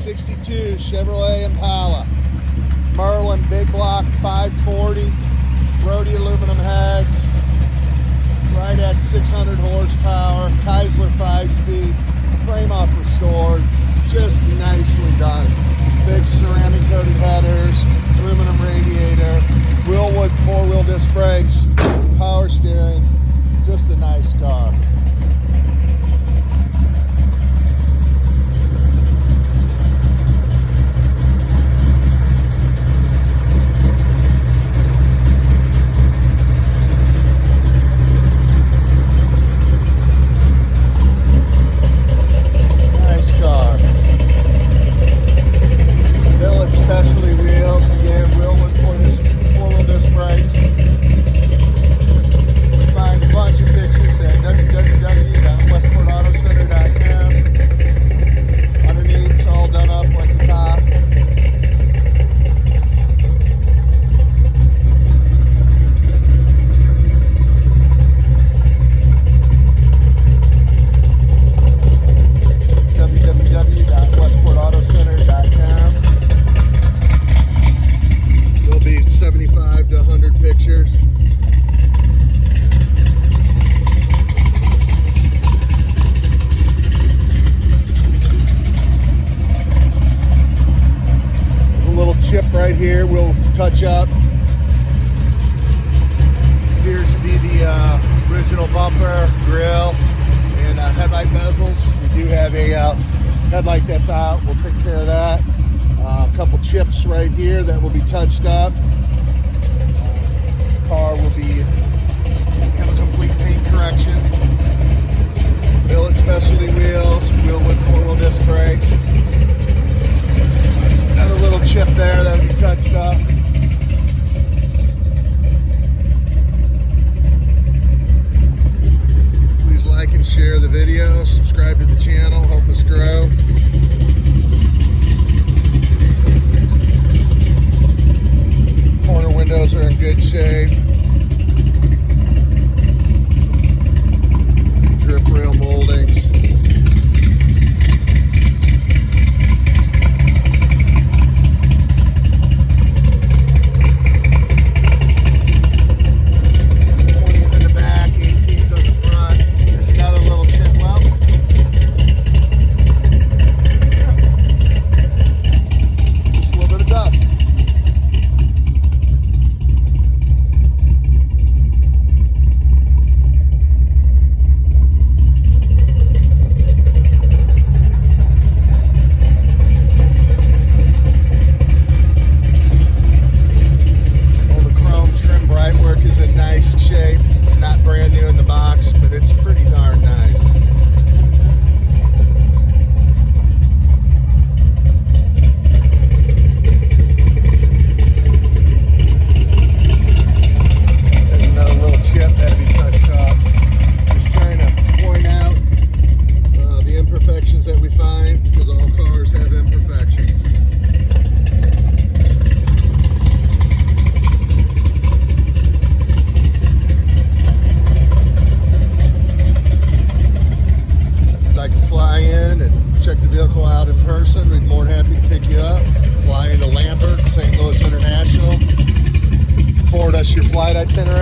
'62 Chevrolet Impala. Merlin Big Block 540. Rhody aluminum heads. Right at 600 horsepower. Kiesler 5-speed. Frame off restored. Just nicely done. Big ceramic coated headers. Aluminum radiator. Wildwood 4-wheel disc brakes. Power steering. Just a nice car. Billet Specialty wheels, again, Wildwood 4-wheel disc brakes. Find a bunch of pictures at www.westportautocenter.com. Underneath, it's all done up like the top. www.westportautocenter.com. 75 to 100 pictures. A little chip right here we'll touch up. Appears to be the original bumper, grill, and headlight bezels. We do have a headlight that's out. We'll take care of that. A couple chips right here that will be touched up. Car will be have a complete paint correction. Billet Specialty wheels, Wildwood 4-wheel disc brakes. Another little chip there that will be touched up. Please like and share the video. Subscribe to the channel. Help us grow. Corner windows are in good shape. Drip rail moldings. In the back, 18s on the front. There's another little chip well. Just a little bit of dust. That we find, because all cars have imperfections. If you'd like to fly in and check the vehicle out in person, we'd be more than happy to pick you up. Fly into Lambert, St. Louis International. Forward us your flight itinerary.